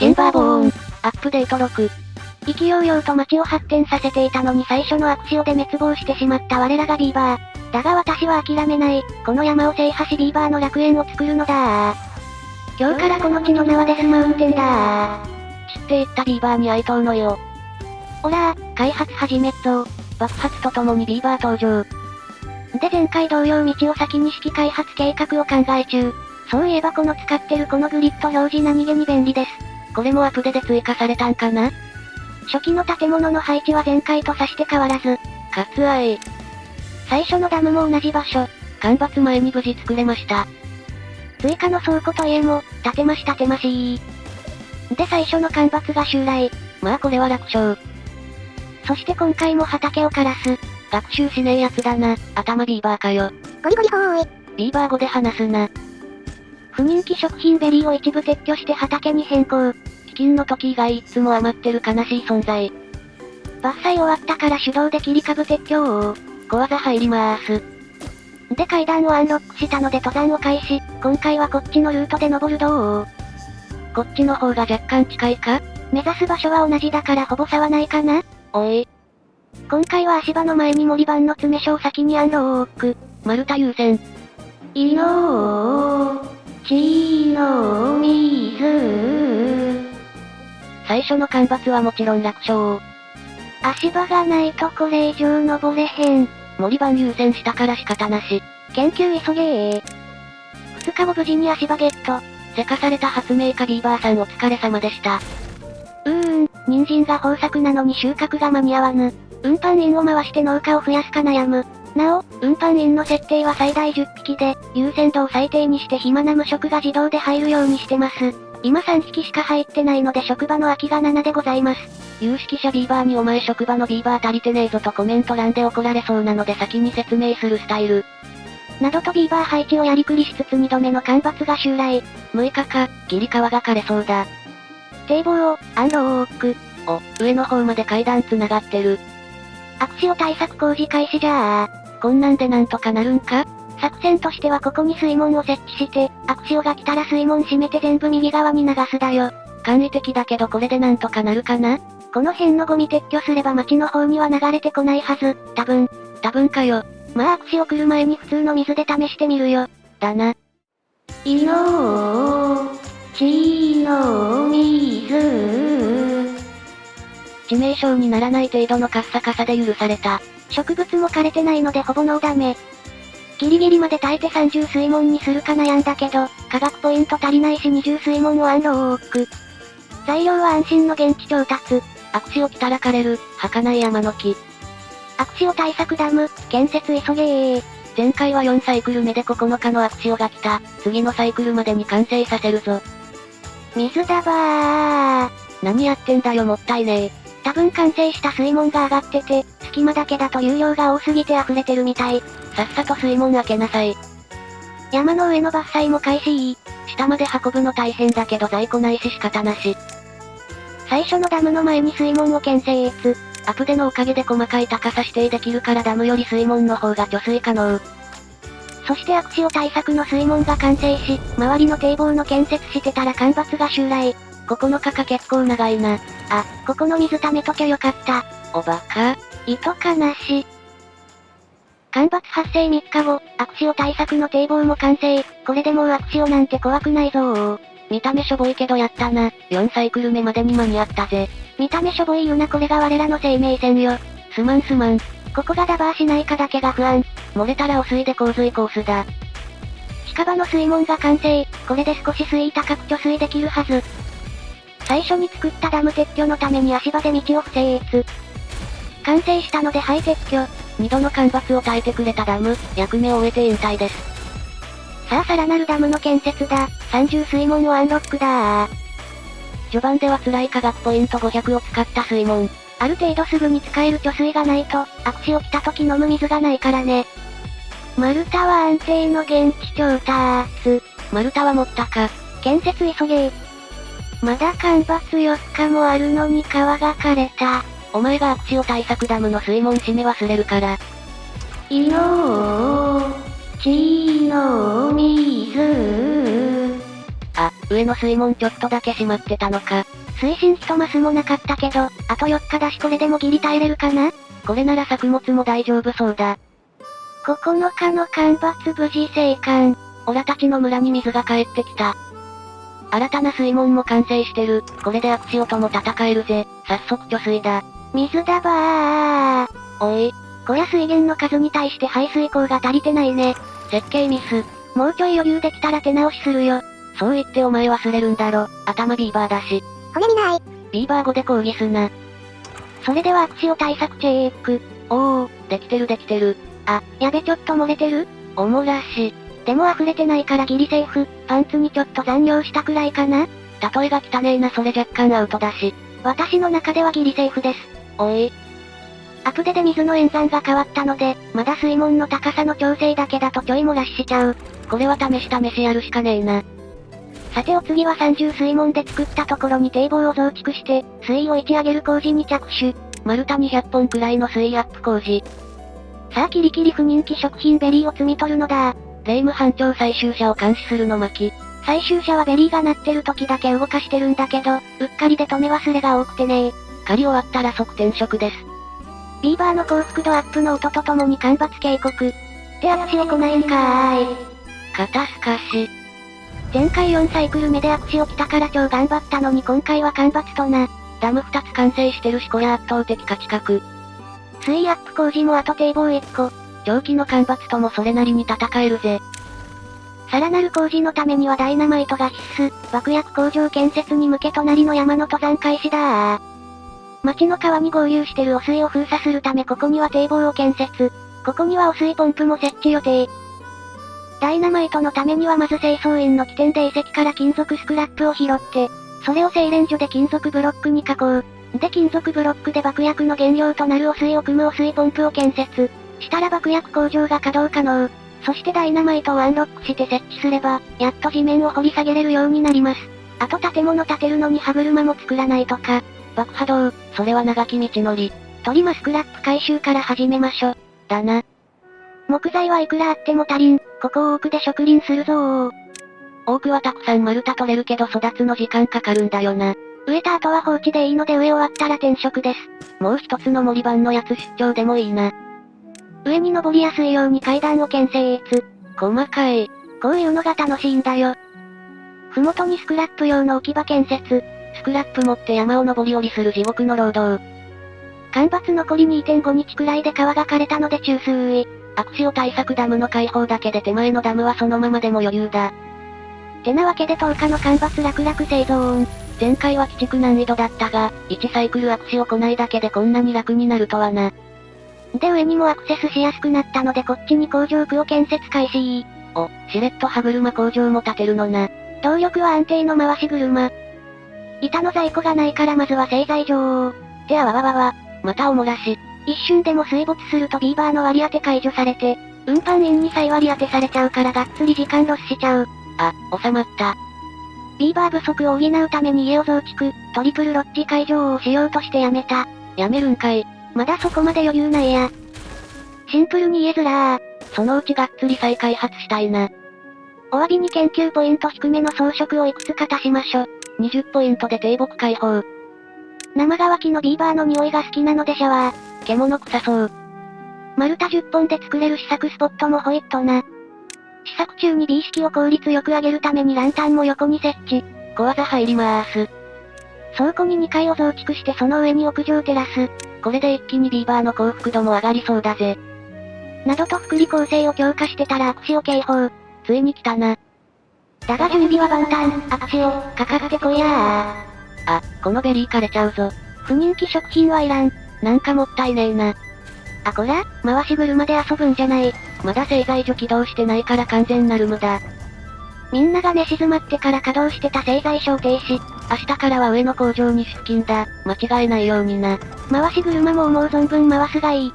チェンバーボーン。アップデート6。意気揚々と街を発展させていたのに最初のアクシオで滅亡してしまった我らがビーバー。だが私は諦めない。この山を制覇しビーバーの楽園を作るのだ。今日からこの地の名はデスマウンテンだ。散っていったビーバーに哀悼の意を。オラ開発始めっぞ。爆発とともにビーバー登場。で前回同様道を先に式開発計画を考え中。そういえばこの使ってるこのグリッド表示何気に便利です。これもアップデで追加されたんかな？初期の建物の配置は前回とさして変わらず。かつあい。最初のダムも同じ場所。干ばつ前に無事作れました。追加の倉庫と家も、建てまし。で最初の干ばつが襲来。まあこれは楽勝。そして今回も畑を枯らす。学習しねえやつだな、頭ビーバーかよ。ゴリゴリほーい。ビーバー語で話すな。不人気食品ベリーを一部撤去して畑に変更。飢饉の時以外いつも余ってる悲しい存在。伐採終わったから手動で切り株撤去を。小技入りまーす。で階段をアンロックしたので登山を開始。今回はこっちのルートで登るどう？こっちの方が若干近いか？目指す場所は同じだからほぼ差はないかな？おい。今回は足場の前に森番の詰め所を先にアンローク。丸太優先。いのー、ちの水。最初の干ばつはもちろん楽勝。足場がないとこれ以上登れへん。森番優先したから仕方なし。研究急げー。2日後無事に足場ゲット。せかされた発明家ビーバーさんお疲れ様でした。人参が豊作なのに収穫が間に合わぬ。運搬員を回して農家を増やすか悩む。なお、運搬員の設定は最大10匹で、優先度を最低にして暇な無職が自動で入るようにしてます。今3匹しか入ってないので職場の空きが7でございます。有識者ビーバーにお前職場のビーバー足りてねえぞとコメント欄で怒られそうなので先に説明するスタイル。などとビーバー配置をやりくりしつつ2度目の干ばつが襲来。6日か、ギリ川が枯れそうだ。堤防を、アンローク。上の方まで階段繋がってる。アクシオ対策工事開始じゃこんなんでなんとかなるんか？作戦としてはここに水門を設置して、アクシオが来たら水門閉めて全部右側に流すだよ。簡易的だけどこれでなんとかなるかな？この辺のゴミ撤去すれば町の方には流れてこないはず、多分かよ。まあアクシオ来る前に普通の水で試してみるよ。だな。いのー、ちの水。致命傷にならない程度のカッサカサで許された。植物も枯れてないのでほぼノーダメ。ギリギリまで耐えて30水門にするか悩んだけど、科学ポイント足りないし20水門をアンローク。材料は安心の現地調達。アクシオ来たら枯れる、儚い山の木。アクシオ対策ダム、建設急げー。前回は4サイクル目で9日のアクシオが来た。次のサイクルまでに完成させるぞ。水だばー。何やってんだよもったいねえ。多分完成した水門が上がってて、隙間だけだと有料が多すぎて溢れてるみたい。さっさと水門開けなさい。山の上の伐採も開始。下まで運ぶの大変だけど在庫ないし仕方なし。最初のダムの前に水門を建設。アプデのおかげで細かい高さ指定できるからダムより水門の方が貯水可能。そしてアクシオ対策の水門が完成し、周りの堤防の建設してたら干ばつが襲来。9日か結構長いな。ここの水溜めときゃよかった。おバカ。糸かなし。干ばつ発生3日後、アクシオ対策の堤防も完成。これでもうアクシオなんて怖くないぞー。見た目しょぼいけどやったな。4サイクル目までに間に合ったぜ。見た目しょぼい言うなこれが我らの生命線よ。すまん。ここがダバーしないかだけが不安。漏れたら汚水で洪水コースだ。近場の水門が完成。これで少し水位高く貯水できるはず。最初に作ったダム撤去のために足場で道を不整列。完成したので撤去。2度の干ばつを耐えてくれたダム、役目を終えて引退です。さあさらなるダムの建設だ。30水門をアンロックだ。序盤では辛い科学ポイント500を使った水門。ある程度すぐに使える貯水がないと、アクシオ来た時飲む水がないからね。丸太は安定の現地調達。丸太は持ったか。建設急げ。まだ干ばつ4日もあるのに川が枯れた。お前がアクシオ対策ダムの水門閉め忘れるから。いのー、ちの水。上の水門ちょっとだけ閉まってたのか。水深一マスもなかったけど、あと4日だしこれでもギリ耐えれるかな？これなら作物も大丈夫そうだ。9日の干ばつ無事生還。オラたちの村に水が帰ってきた。新たな水門も完成してる。これでアクシオとも戦えるぜ。早速貯水だ。水だばー。おい。こりゃ水源の数に対して排水口が足りてないね。設計ミス。もうちょい余裕できたら手直しするよ。そう言ってお前忘れるんだろ。頭ビーバーだし。骨見ない。ビーバー語で抗議すな。それではアクシオ対策チェック。おー、できてるできてる。あ、やべちょっと漏れてる？おもらし。でも溢れてないからギリセーフ。パンツにちょっと残尿したくらいかな？例えが汚ねえなそれ若干アウトだし。私の中ではギリセーフです。おい。アプデで水の演算が変わったので、まだ水門の高さの調整だけだとちょい漏らししちゃう。これは試しやるしかねえな。さてお次は30水門で作ったところに堤防を増築して、水位を1上げる工事に着手。丸太200本くらいの水位アップ工事。さあキリキリ不人気食品ベリーを摘み取るのだ。霊夢班長最終車を監視するの巻。最終車はベリーが鳴ってる時だけ動かしてるんだけど、うっかりで止め忘れが多くてね。狩り終わったら即転職です。ビーバーの幸福度アップの音とともに干ばつ警告。ってアクシオ来ないんかーい。肩透かし。前回4サイクル目でアクシオ来たから超頑張ったのに今回は干ばつとな。ダム2つ完成してるしこりゃ圧倒的価値格。水位アップ工事もあと堤防1個。長期の干ばつともそれなりに戦えるぜ。さらなる工事のためにはダイナマイトが必須。爆薬工場建設に向け隣の山の登山開始だー。町の川に合流してる汚水を封鎖するためここには堤防を建設。ここには汚水ポンプも設置予定。ダイナマイトのためにはまず清掃員の起点で遺跡から金属スクラップを拾って、それを精錬所で金属ブロックに加工。で金属ブロックで爆薬の原料となる汚水を汲む汚水ポンプを建設。したら爆薬工場が稼働可能。そしてダイナマイトをアンロックして設置すれば、やっと地面を掘り下げれるようになります。あと建物建てるのに歯車も作らないとか。爆破道、それは長き道のり。トリマスクラップ回収から始めましょ。だな。木材はいくらあっても足りん。ここを多くで植林するぞー。多くはたくさん丸太取れるけど育つの時間かかるんだよな。植えた後は放置でいいので植え終わったら転職です。もう一つの森番のやつ出張でもいいな。上に登りやすいように階段を建設。細かい。こういうのが楽しいんだよ。ふもとにスクラップ用の置き場建設。スクラップ持って山を登り降りする地獄の労働。干ばつ残り 2.5 日くらいで川が枯れたので注水。アクシオ対策ダムの開放だけで手前のダムはそのままでも余裕だ。てなわけで10日の干ばつ楽々生存。前回は鬼畜難易度だったが、1サイクルアクシオ来ないだけでこんなに楽になるとはな。で上にもアクセスしやすくなったのでこっちに工場区を建設開始。お、しれっと歯車工場も建てるのな。動力は安定の回し車。板の在庫がないからまずは製材場を。てあわわわわ、またおもらし。一瞬でも水没するとビーバーの割り当て解除されて、運搬員に再割り当てされちゃうからがっつり時間ロスしちゃう。あ、収まった。ビーバー不足を補うために家を増築、トリプルロッジ会場をしようとしてやめた。やめるんかい。まだそこまで余裕ないや。シンプルに言えづらー。そのうちがっつり再開発したいな。お詫びに研究ポイント低めの装飾をいくつか足しましょ。20ポイントで低木開放。生乾きのビーバーの匂いが好きなのでシャワー。獣臭そう。丸太10本で作れる試作スポットもホイットな。試作中に美意識を効率よく上げるためにランタンも横に設置。小技入りまーす。倉庫に2階を増築してその上に屋上テラス。これで一気にビーバーの幸福度も上がりそうだぜ。などと福利厚生を強化してたらアクシオ警報。ついに来たな。だが準備は万端、アクシオ、かかってこいやー。あ、このベリー枯れちゃうぞ。不人気食品はいらん。なんかもったいねえな。あこら、回し車で遊ぶんじゃない。まだ製材所起動してないから完全なる無駄。みんなが寝静まってから稼働してた製材所を停止。明日からは上の工場に出勤だ。間違えないようにな。回し車も思う存分回すがいい。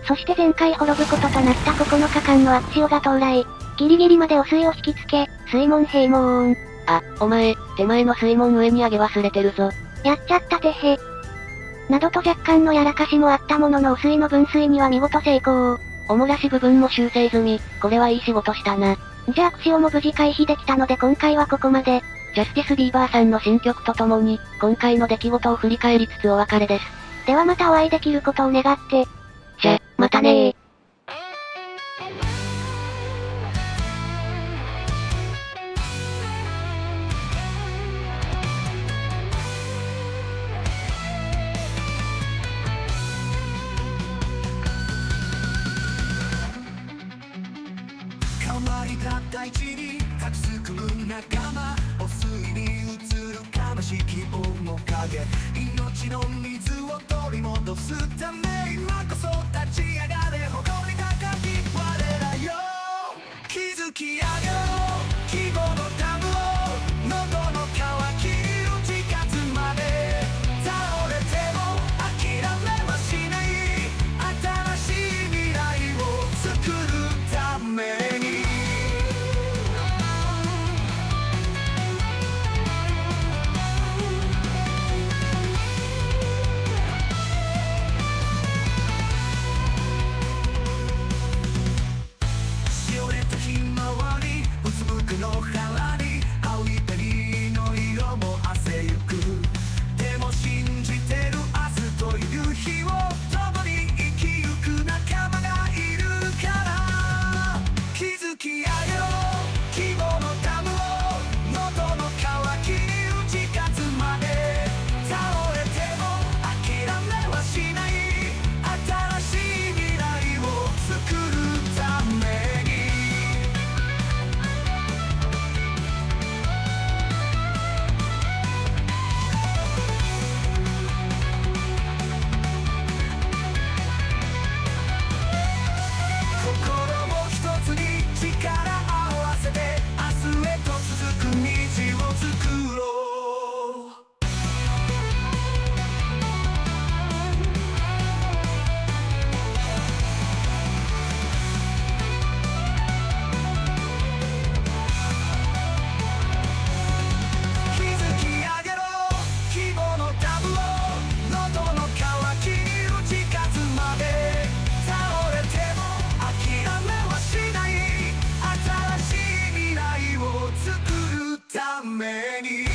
そして前回滅ぶこととなった9日間のアクシオが到来。ギリギリまで汚水を引きつけ、水門閉門。あ、お前、手前の水門上に上げ忘れてるぞ。やっちゃったてへ。などと若干のやらかしもあったものの汚水の分水には見事成功。おもらし部分も修正済み。これはいい仕事したな。じゃあアクシオも無事回避できたので今回はここまで。ジャスティス・ビーバーさんの新曲とともに、今回の出来事を振り返りつつお別れです。ではまたお会いできることを願って。じゃ、またねー。変わりた大地に立ちすくむ仲間、汚水に映る悲しき面影、命の水を取り戻すため今こそ立ち上がれ、誇り高き我らよ、築き上げろ希望のダムを、喉の渇き打ち勝つまで、倒れても諦めはしない、新しい未来を作るために。の腹に青い鳥の色も汗ゆく、でも信じてる明日という日を共に生きゆく仲間がいるから、築き上げろ希望のダムを、喉の渇きに打ち勝つまで、倒れても諦めはしない、新しい未来を作るために。力合わせて明日へと続く道を作ろう。築き上げろ希望のダムを、喉の渇きに打ち勝つまで、倒れても諦めはしない、新しい未来を作るために。